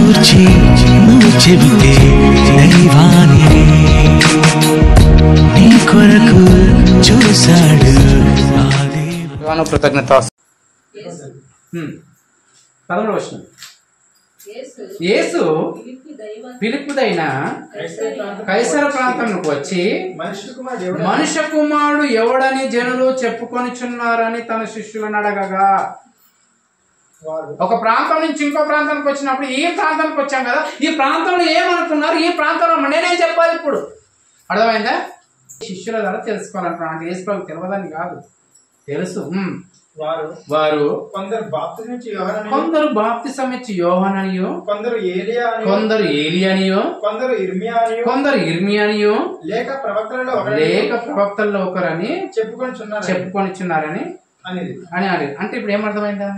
గూర్చి నువ్వు చెబితే దైవాన్ని నీ కొరకు చూశాడు కృతజ్ఞత. 11వ వచనం. యేసు ఫిలిప్పుదైన కైసర ప్రాంతంలోకి వచ్చి మనుష్య కుమారుడు ఎవడని జనులు చెప్పుకొనిచున్నారని తన శిష్యులను అడగగా, ఒక ప్రాంతం నుంచి ఇంకో ప్రాంతానికి వచ్చినప్పుడు ఈ ప్రాంతానికి వచ్చాం కదా, ఈ ప్రాంతంలో ఏమనుకున్నారు, ఈ ప్రాంతంలో నేనేం చెప్పాలి ఇప్పుడు? అర్థమైందా? శిష్యుల ద్వారా తెలుసుకోవాలంటున్నాను. అంటే యేసు ప్రభువుకు తెలియదని కాదు, తెలుసు. వారు కొందరు బాప్తిసం ఇచ్చి యోహాననియో, కొందరు ఏలియానియో, కొందరు ఇర్మియానియో లేక ప్రవక్తల్లో ఒకరని చెప్పుకొనిచున్నారని అని. అంటే ఇప్పుడు ఏమర్థమైందా?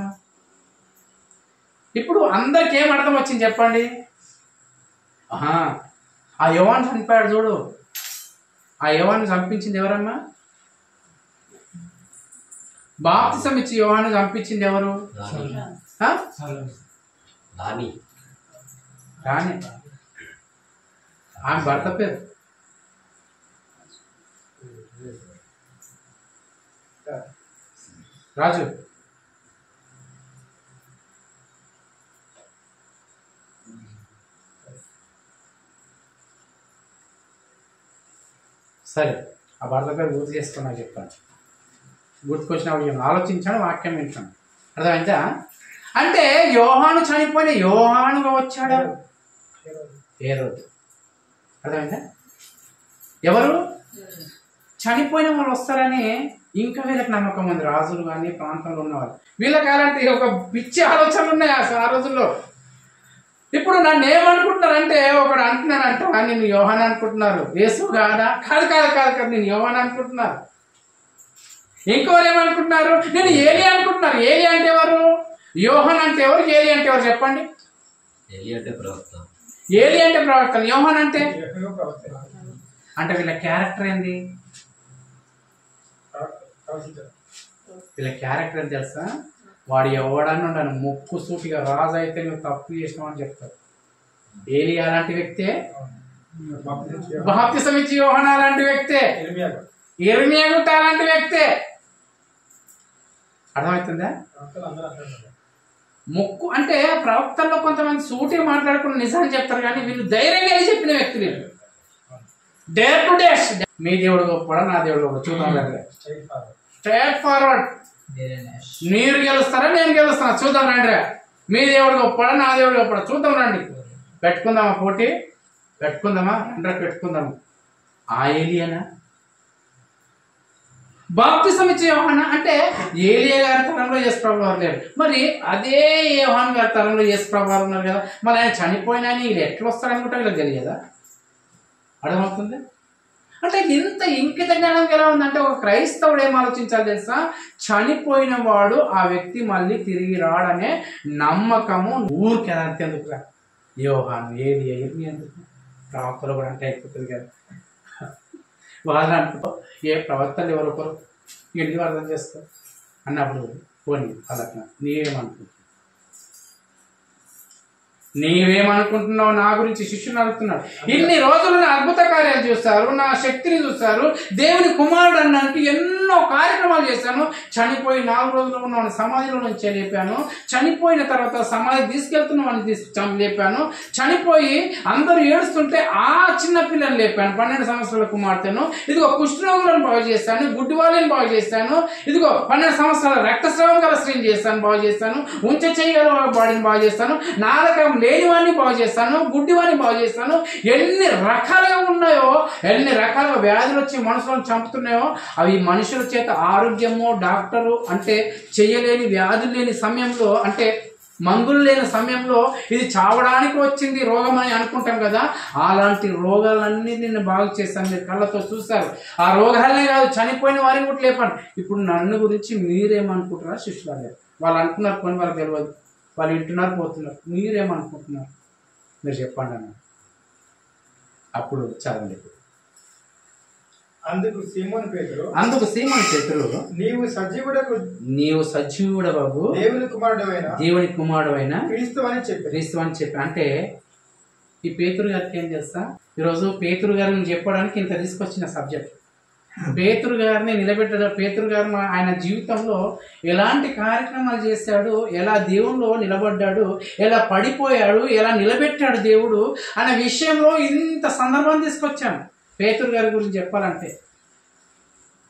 ఇప్పుడు అందరికి ఏం అర్థం వచ్చింది చెప్పండి? ఆ యోహాను చనిపోయాడు చూడు, ఆ యోహాను చంపించింది ఎవరమ్మా? బాప్తిసం ఇచ్చి యోహాను చంపించింది ఎవరు? రాణి. ఆమె భర్త పేరు రాజు. సరే, ఆ భర్త పేరు గుర్తు చేసుకున్నా చెప్తాను. గుర్తుకొచ్చినప్పుడు ఆలోచించాను, వాక్యం వింటాను. అర్థమైందా? అంటే యోహాను చనిపోయిన యోహానుగా వచ్చాడు హేరోదు. అర్థమైందా? ఎవరు చనిపోయిన వాళ్ళు వస్తారని ఇంకా వీళ్ళకి నమ్మకం ఉంది. రాజులు కానీ ప్రాంతంలో ఉన్నవాళ్ళు, వీళ్ళకి అలాంటి ఒక పిచ్చి ఆలోచనలు ఉన్నాయి ఆ రోజుల్లో. ఇప్పుడు నన్ను ఏమనుకుంటున్నారంటే, ఒకడు అంటున్నానంట నేను యోహాను అనుకుంటున్నారు. యేసు కాదా? కాదు కాదు కాదు కాదు, నేను యోహాను అనుకుంటున్నారు. ఇంకోరు ఏమనుకుంటున్నారు, నేను ఏలి అనుకుంటున్నారు. ఏలి అంటే ఎవరు? యోహాన్ అంటే ఎవరు? ఏలి అంటే ఎవరు చెప్పండి? ఏలి అంటే ప్రవక్త. యోహాన్ అంటే వీళ్ళ క్యారెక్టర్ ఏంది? వీళ్ళ క్యారెక్టర్ ఏంటి తెలుసా? వాడు ఎవడన్నా ఉండను, ముక్కు సూటిగా రాజు అయితే నువ్వు తప్పు చేసినావు అని చెప్తారు. ఏలి అలాంటి వ్యక్తే, బాప్తిసం ఇచ్చి యోహాను అలాంటి వ్యక్తే, ఇర్మియా గుట్ట అలాంటి వ్యక్తే. అర్థమవుతుందా? ముక్కు అంటే ప్రవక్తల్లో కొంతమంది సూటిగా మాట్లాడుకున్న నిజాన్ని చెప్తారు, కానీ వీళ్ళు ధైర్యంగా చెప్పిన వ్యక్తులు. డేర్ టు డేర్, మీ దేవుడు గొప్పడా నా దేవుడు గొప్ప చూద్దాం. Straight forward. మీరు గెలుస్తారా నేను గెలుస్తానా చూద్దాం రండి. మీ దేవుడు గొప్పడా నా దేవుడు గొప్పడా చూద్దాం రండి. పెట్టుకుందామా పోటీ? పెట్టుకుందామా? రండి పెట్టుకుందాము. ఆ ఏలియానా? బాప్తిసం ఇచ్చే యోహాను అంటే ఏలియా గారి తరంలో యేసు ప్రభువు వారు లేరు. మరి అదే యోహాను గారి తరంలో యేసు ప్రభువు వారు ఉన్నారు కదా, మరి ఆయన చనిపోయినా వీళ్ళు ఎట్లా వస్తారనుకుంటా వీళ్ళకి తెలియదా? అర్థమవుతుంది? అంటే ఇంత ఇంకిత జ్ఞానం ఎలా ఉందంటే, ఒక క్రైస్తవుడు ఏం ఆలోచించాలి తెలుసా? చనిపోయిన వాడు ఆ వ్యక్తి మళ్ళీ తిరిగి రాడనే నమ్మకము ఊరికి అంతెందుకురా. యోహాను, ఏలియా, ఇర్మియా ఎందుకు? ప్రవక్తలు కూడా అంటే అయిపోతుంది కదా. వాళ్ళు అనుకో ఏ ప్రవక్తలు ఎవరొకరు ఎందుకు అర్థం చేసుకో అన్నప్పుడు పోనీ అలా నీవేమనుకుంటున్నావు నా గురించి? శిష్యుని అడుగుతున్నాడు. ఇన్ని రోజులు నా అద్భుత కార్యాలు చూస్తారు, నా శక్తిని చూస్తారు, దేవుని కుమారుడు అన్నానికి ఎన్నో కార్యక్రమాలు చేశాను. చనిపోయి 4 రోజులు ఉన్న సమాధిలో నుంచి లేపాను, చనిపోయిన తర్వాత సమాధి తీసుకెళ్తున్న లేపాను, చనిపోయి అందరూ ఏడుస్తుంటే ఆ చిన్న పిల్లని లేపాను, 12 సంవత్సరాల కుమార్తెను. ఇదిగో కుష్ఠరోగులను బాగు చేస్తాను, గుడ్డి వాళ్ళని బాగు చేస్తాను, ఇదిగో 12 సంవత్సరాల రక్తస్రావం గల స్త్రీని చేస్తాను, బాగు చేస్తాను, ఉంచ చేయగల బాడీని బాగు చేస్తాను, నాలుక లేనివాడిని బాగు చేస్తాను, గుడ్డివాడిని బాగు చేస్తాను. ఎన్ని రకాలుగా ఉన్నాయో, ఎన్ని రకాలుగా వ్యాధులు వచ్చి మనుషులను చంపుతున్నాయో, అవి మనుషుల చేత ఆరోగ్యము డాక్టరు అంటే చేయలేని వ్యాధులు లేని సమయంలో, అంటే మందులు లేని సమయంలో ఇది చావడానికి వచ్చింది రోగం అని అనుకుంటాం కదా, అలాంటి రోగాలన్నీ నేను బాగు చేస్తాను. మీరు కళ్ళతో చూస్తారు. ఆ రోగాలనే కాదు, చనిపోయిన వారిని కూడా లేపాను. ఇప్పుడు నన్ను గురించి మీరేమనుకుంటున్నారా? శిష్యులు వాళ్ళు అనుకున్నారు, కొన్ని వాళ్ళకి తెలియదు, వాళ్ళు వింటున్నారు పోతున్నారు. మీరేమనుకుంటున్నారు? మీరు చెప్పండి అన్న. అప్పుడు చదవండి. అందుకు సీమోను పేతురు, నీవు సజీవుడవగు దేవుని కుమారుడవైన క్రీస్తు అని చెప్పి. అంటే ఈ పేతురు గారికి ఏం చేస్తా, ఈరోజు పేతురు గారిని చెప్పడానికి ఇంత తీసుకొచ్చిన సబ్జెక్ట్. పేతురు గారిని నిలబెట్టడం, పేతురు గారు ఆయన జీవితంలో ఎలాంటి కార్యక్రమాలు చేశాడు, ఎలా దేవుల్లో నిలబడ్డాడు, ఎలా పడిపోయాడు, ఎలా నిలబెట్టాడు దేవుడు అనే విషయంలో ఇంత సందర్భం తీసుకొచ్చాను పేతురు గారి గురించి చెప్పాలంటే.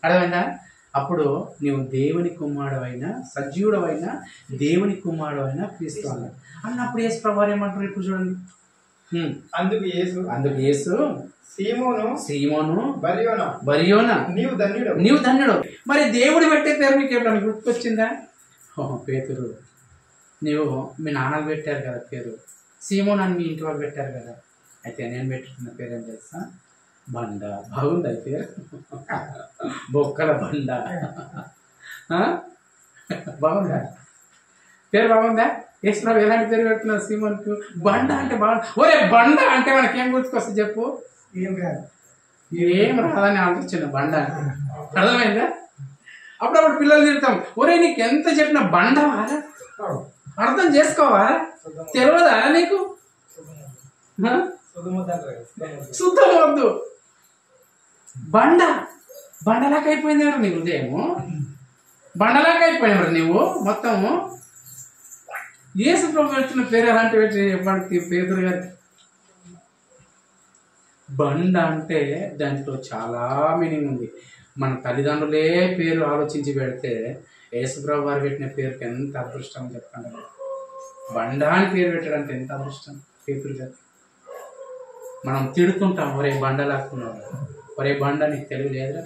అర్థమైందా? అప్పుడు నీవు దేవుని కుమారుడవైన, సజీవుడవైన దేవుని కుమారుడవైన క్రీస్తు అన్నాడు. అన్నప్పుడు యేసు ప్రభువారు ఏమంటారు ఇప్పుడు చూడండి. అందుకు యేసు సీమోను బరియోనా నీవు ధన్యుడు. మరి దేవుడు పెట్టే పేరు మీకు ఎప్పుడన్నా గుర్తుకొచ్చిందా? ఓహో పేతురు, నీవు మీ నాన్నకు పెట్టారు కదా పేరు, సీమోన్ అని మీ ఇంటి వాళ్ళు పెట్టారు కదా, అయితే నేను పెట్టుకున్న పేరు ఏం తెలుసా? బండ. బాగుంది పేరు, బొక్కల బండ. బాగుందా పేరు? బాగుందా? యేసుప్రభు ఎలాంటి పేరు పెడుతున్నారు సీమోన్కు? బండ అంటే బాగుంది. ఒరే బండ అంటే మనకేం గుర్తుకొస్తుంది చెప్పు? ఏం రాదని ఆలోచన బండ. అర్థమైందా? అప్పుడప్పుడు పిల్లలు తిడతాం, ఒరే నీకు ఎంత చెప్పిన బండ వారా, అర్థం చేసుకోవాలా, తెలియదా నీకు? శుద్ధం వద్దు. బండలాగా అయిపోయింది ఎవరు నీ హృదయము, బండలాగా అయిపోయినవారు నీవు మొత్తము. యేసు ప్రభు పెడుతున్న పేరు ఎలాంటి చెప్పడానికి పేతురు గారికి? బండ అంటే దాంట్లో చాలా మీనింగ్ ఉంది. మన తల్లిదండ్రులే పేరు ఆలోచించి పెడితే యేసుప్రభు వారు పెట్టిన పేరుకి ఎంత అదృష్టం చెప్పండి. బండ అని పేరు పెట్టడానికి ఎంత అదృష్టం పేతురు గారు. మనం తిడుతుంటాం, ఒరే బండ లాక్కున్నాడు, ఒరే బండ నీకు తెలివి లేదురా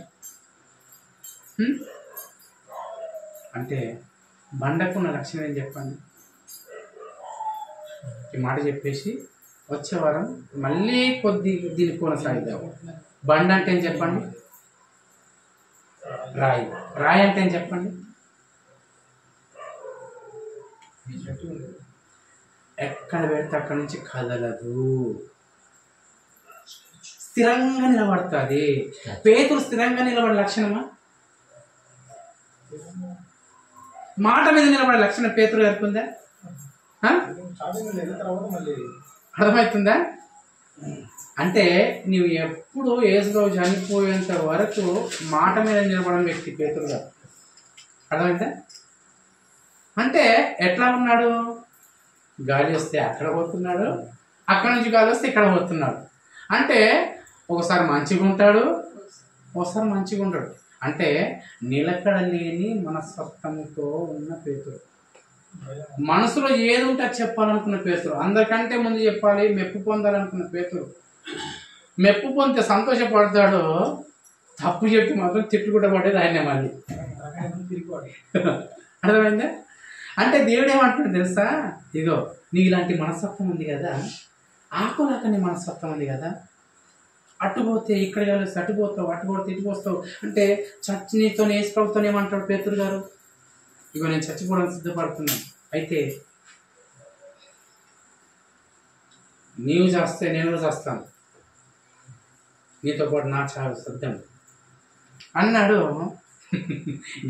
అంటే బండకున్న లక్షణం ఏం చెప్పండి. ఈ మాట చెప్పేసి వచ్చే వారం మళ్ళీ దీన్ని కొనసాగిద్దాం. బండ అంటే ఏం చెప్పండి? రాయి అంటే ఏం చెప్పండి? ఎక్కడ పెడితే అక్కడి నుంచి కదలదు, స్థిరంగా నిలబడుతుంది. పేతురు స్థిరంగా నిలబడే లక్షణమా? మాట మీద నిలబడే లక్షణం పేతురు గారికి ఉందా? అర్థమవుతుందా? అంటే నీవు ఎప్పుడు యేసుప్రభు చనిపోయేంత వరకు మాట మీద నిలబడిన వ్యక్తి పేతురు గారు. అర్థమైందా? అంటే ఎట్లా ఉన్నాడు? గాలి వస్తే అక్కడ పోతున్నాడు, అక్కడ నుంచి గాలి వస్తే ఇక్కడ పోతున్నాడు. అంటే ఒకసారి మంచిగా ఉంటాడు, ఒకసారి మంచిగా ఉంటాడు. అంటే నిలకడ లేని మనస్తత్వంతో ఉన్న పేతురు. మనసులో ఏది ఉంటే చెప్పాలనుకున్న పేతురు. అందరికంటే ముందు చెప్పాలి, మెప్పు పొందాలనుకున్న పేతురు. మెప్పు పొందితే సంతోషపడతాడు, తప్పు చెప్పి మాత్రం తిట్టుకుంటూ పడేది ఆయనే మళ్ళీ. అర్థమైందా? అంటే దేవుడు ఏమంటున్నాడు తెలుసా? ఇగో నీకు ఇలాంటి మనస్తత్వం ఉంది కదా, ఆకులాక నీ మనస్తత్వం ఉంది కదా, అట్టుపోతే ఇక్కడ కలిసి అటుపోతావు, అట్టుపోతే ఇటుపోస్తావు అంటే నీతో యేసుప్రభుతో ఏమంటాడు పేతురు గారు? ఇగో నేను చచ్చిపోవడానికి సిద్ధపడుతున్నాను, అయితే నీవు చేస్తే నేను చేస్తాను, నీతో పాటు నా చావు సిద్ధం అన్నాడు.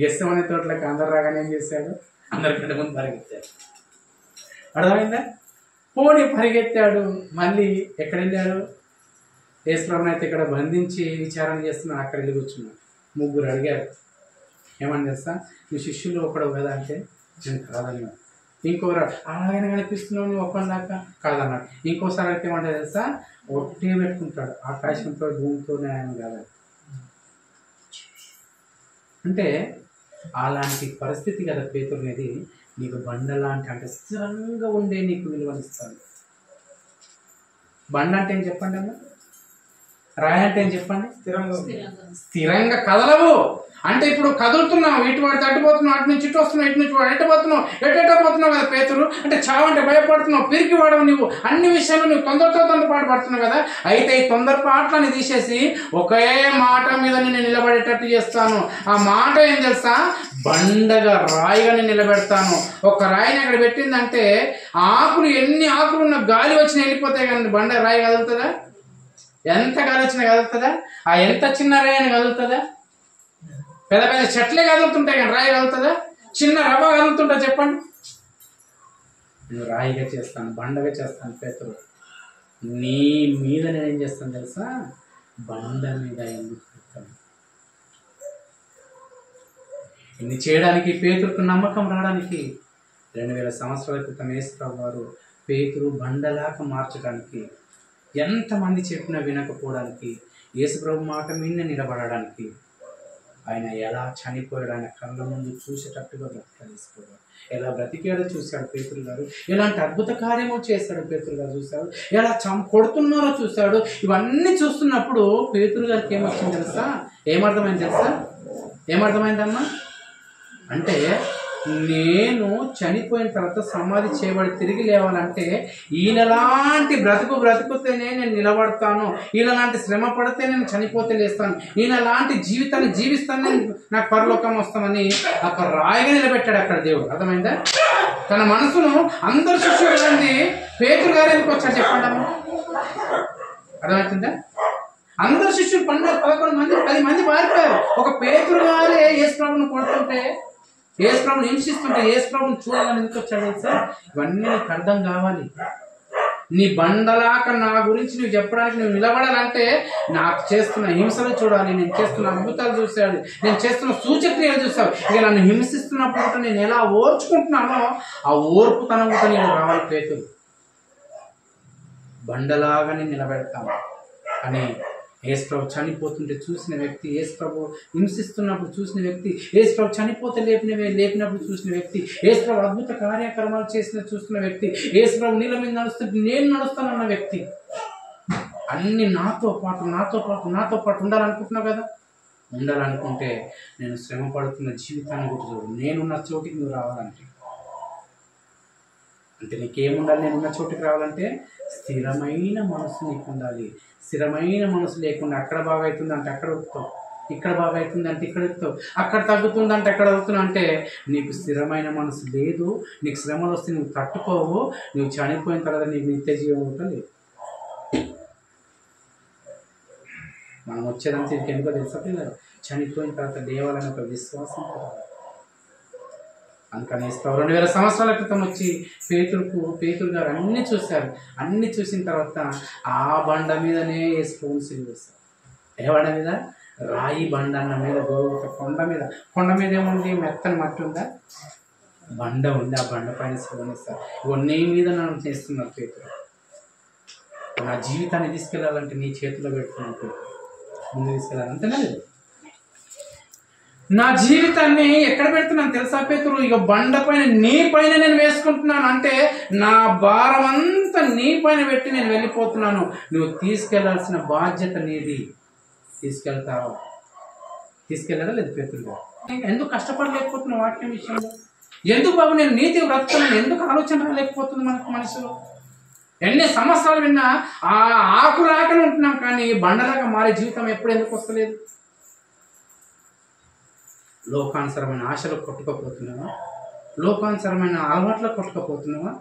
గెస్సమనే తోటలోకి అందరు రాగానే ఏం చేశాడు? అందరికంటే ముందు పరిగెత్తాడు. అర్థమైందా? పోనీ పరిగెత్తాడు. మళ్ళీ ఎక్కడ వెళ్ళాడు? యేసుప్రభుని అయితే ఇక్కడ బంధించి విచారణ చేస్తున్నాడు, అక్కడ వెళ్ళి కూర్చున్నాడు. ముగ్గురు అడిగారు, ఏమని చేస్తా, నువ్వు శిష్యులు ఒకడు కదా అంటే నేను కాదన్నాడు. ఇంకోరు అలాగైనా కనిపిస్తున్నావు నువ్వు ఒక్కదాకా కాదన్నాడు. ఇంకోసారి అయితే ఏమంటే తెలుసా, ఒట్టే పెట్టుకుంటాడు, ఆకాశంతో భూమితోనే ఆయన కాదని. అంటే అలాంటి పరిస్థితి కదా పేతురు అనేది. నీకు బండ లాంటి అంటే స్థిరంగా ఉండే నీకు విలువనిస్తాడు. బండ అంటే ఏం చెప్పండి అన్న, రాయి అంటే ఏం చెప్పండి? స్థిరంగా కదలవు. అంటే ఇప్పుడు కదులుతున్నావు, ఇటు వాడు తట్టుపోతున్నావు, అటు నుంచి ఇటు వస్తున్నావు, ఇటు నుంచి వాడు ఎటు పోతున్నావు, ఎటెటో పోతున్నావు కదా పేతురు. అంటే చావంటే భయపడుతున్నావు, పిరికి వాడవు నువ్వు, అన్ని విషయాలు నువ్వు తొందరపాటు పడుతున్నావు కదా. అయితే ఈ తొందరపాట్లని తీసేసి ఒకే మాట మీద నేను నిలబడేటట్టు చేస్తాను. ఆ మాట ఏం తెలుసా? బండగా రాయిగా నేను నిలబెడతాను. ఒక రాయిని అక్కడ పెట్టిందంటే ఆకులు ఎన్ని ఆకులు ఉన్న గాలి వచ్చి వెళ్ళిపోతాయి కానీ బండ రాయి కదులుతుందా? ఎంత గాలి వచ్చినా కదులుతుందా? ఆ ఎంత చిన్న రాయి అని కదులుతుందా? పెద్ద పెద్ద చెట్లే కదులుతుంటాయి కానీ రాయి కదులుతుందా? చిన్న రవ్వ కదులుతుంటా చెప్పండి. నేను రాయిగా చేస్తాను, బండగా చేస్తాను పేతురు. నీ మీద నేనేం చేస్తాను తెలుసా? బండ మీద ఎందుకు పెడతాను. ఇన్ని చేయడానికి పేతురుకు నమ్మకం రావడానికి 2000 సంవత్సరాల క్రితం యేసుప్రభు వారు పేతురు బండలాగా మార్చడానికి, ఎంతమంది చెప్పినా వినకపోవడానికి, యేసుప్రభు మాట మీద నిలబడడానికి, ఆయన ఎలా చనిపోయాడు, ఆయన కళ్ళ ముందు చూసేటట్టుగా బ్రతికేసుకోవడం, ఎలా బ్రతికాడో చూశాడు పేతురు గారు. ఎలాంటి అద్భుత కార్యమో చేశాడు పేతురు గారు చూశాడు. ఎలా కొడుతున్నారో చూశాడు. ఇవన్నీ చూస్తున్నప్పుడు పేతురు గారికి ఏమొచ్చింది తెలుసా? ఏమర్థమైంది తెలుసా? ఏమర్థమైందమ్మా అంటే, నేను చనిపోయిన తర్వాత సమాధి చేయబడి తిరిగి లేవాలంటే ఈయనలాంటి బ్రతుకుతేనే నేను నిలబడతాను, ఈయనలాంటి శ్రమ పడితే నేను చనిపోతే లేస్తాను, ఈయనలాంటి జీవితాన్ని జీవిస్తాను, నాకు పరలోకం వస్తామని అక్కడ రాయిగా నిలబెట్టాడు అక్కడ దేవుడు. అర్థమైందా? తన మనసును అందరు శిష్యులండి పేతురు గారు ఎందుకు వచ్చారు చెప్పండి అమ్మ. అర్థమవుతుందా? అందరు శిష్యులు 11 మంది 10 మంది పారిపోయారు. ఒక పేతురు గారే యేసుప్రభుని కొడుతుంటే, యేసుప్రభుని హింసిస్తుంటే యేసుప్రభుని చూడాలని ఎందుకు వచ్చాడు సార్? ఇవన్నీ నీకు అర్థం కావాలి. నీ బండలాక నా గురించి నువ్వు చెప్పడానికి నువ్వు నిలబడాలంటే నాకు చేస్తున్న హింసలు చూడాలి, నేను చేస్తున్న అద్భుతాలు చూసాడు, నేను చేస్తున్న సూచక్రియలు చూసావు. ఇక నన్ను హింసిస్తున్నప్పుడు నేను ఎలా ఓర్చుకుంటున్నానో ఆ ఓర్పుతనం కూడా నేను రావాలి. పేతురు బండలాగానే నిలబెడతాను అని యేసుప్రభు చనిపోతుంటే చూసిన వ్యక్తి, యేసుప్రభు హింసిస్తున్నప్పుడు చూసిన వ్యక్తి, యేసుప్రభు చనిపోతే లేపినప్పుడు చూసిన వ్యక్తి, యేసుప్రభు అద్భుత కార్యక్రమాలు చూస్తున్న వ్యక్తి, యేసుప్రభు నీళ్ళ మీద నడుస్తుంటే నేను నడుస్తానన్న వ్యక్తి, అన్ని నాతో పాటు ఉండాలనుకుంటున్నావు కదా. ఉండాలనుకుంటే నేను శ్రమ పడుతున్న జీవితాన్ని కూడా చూడు. నేనున్న చోటికి నువ్వు రావాలంటే, అంటే నీకేముండాలి? నేనున్న చోటికి రావాలంటే స్థిరమైన మనసు నీకు ఉండాలి. స్థిరమైన మనసు లేకుండా అక్కడ బాగా అవుతుంది అంటే అక్కడ వస్తావు, ఇక్కడ బాగా అవుతుంది అంటే ఇక్కడ వస్తావు, అక్కడ తగ్గుతుంది అంటే అక్కడ అవుతున్నావు. అంటే నీకు స్థిరమైన మనసు లేదు. నీకు శ్రమలు వస్తే నువ్వు తట్టుకోవు. నువ్వు చనిపోయిన తర్వాత నీకు నిత్య జీవం ఉంటుంది. మనం వచ్చేదంతా ఇది ఎందుకో తెలుసా పిల్లలు? చనిపోయిన తర్వాత దేవాలని ఒక విశ్వాసం కావాలి. అందుకని 2000 సంవత్సరాల క్రితం వచ్చి పేతురు గారు అన్ని చూశారు. అన్ని చూసిన తర్వాత ఆ బండ మీదనే యేసుప్రభుని సిలువేశారు. ఏ బండ మీద? రాయి బండ అన్న మీద, గోరుత కొండ మీద ఏముంది? మెత్తని మట్టి ఉందా? బండ ఉంది. ఆ బండ పైన సిలువేస్తారు. నీ మీద నన్ను చేస్తున్నారు పేతురు. నా జీవితాన్ని తీసుకెళ్ళాలంటే నీ చేతిలో పెట్టుకున్నట్టు ముందు తీసుకెళ్ళాలి. అంతేనా? నా జీవితాన్ని ఎక్కడ పెడుతున్నాను తెలుసా పేతురు? ఇక బండ పైన నీ పైన నేను వేసుకుంటున్నాను. అంటే నా భారం అంతా నీ పైన పెట్టి నేను వెళ్ళిపోతున్నాను. నువ్వు తీసుకెళ్లాల్సిన బాధ్యత నీది. తీసుకెళ్ళడా లేదు పేతురు గారు? ఎందుకు కష్టపడలేకపోతున్నావు వాక్యం విషయంలో? ఎందుకు బాబు నేను నీతి బ్రతుకుతున్నాను ఎందుకు ఆలోచన రాలేకపోతుంది మనసులో? ఎన్ని సంవత్సరాలు విన్నా ఆ ఆకులాగానే ఉంటున్నాం, కానీ బండలాగా మారే జీవితం ఎప్పుడు ఎందుకు వస్తలేదు? లోకానుసరమైన ఆశలు కొట్టుకపోతున్నావా? లోకానుసరమైన అలవాట్లకు కొట్టుకపోతున్నావా?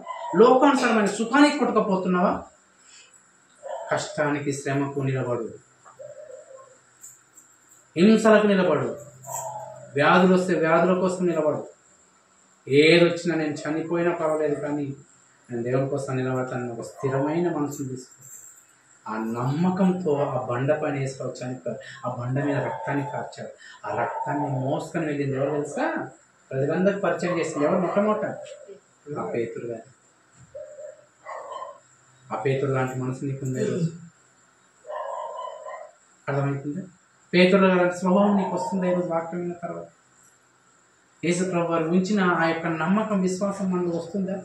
లోకానుసరమైన సుఖానికి కొట్టుకపోతున్నావా? కష్టానికి శ్రమకు నిలబడు, హింసలకు నిలబడు, వ్యాధులు వస్తే వ్యాధుల కోసం నిలబడు. ఏది వచ్చినా నేను చనిపోయినా పర్వాలేదు కానీ నేను దేవుని కోసం నిలబడతాను. ఒక స్థిరమైన మనసును తీసుకో. ఆ నమ్మకంతో ఆ బండ పైన వేసుకోవచ్చు చనిపోయారు. ఆ బండ మీద రక్తాన్ని కార్చాడు. ఆ రక్తాన్ని మోసుకొని వెళ్ళింది ఎవరు తెలుసా? ప్రజలందరికీ పరిచయం చేసింది ఎవరు? మొట్టమొదట ఆ పేతురు గారు. ఆ పేతురు లాంటి మనసు నీకుంది ఈరోజు? అర్థమవుతుందా? పేతురు లాంటి స్వభావం నీకు వస్తుందా ఈరోజు వాక్యం విన్న తర్వాత? యేసుప్రభు వారు ఉంచిన ఆ యొక్క నమ్మకం, విశ్వాసం మనకు వస్తుందా?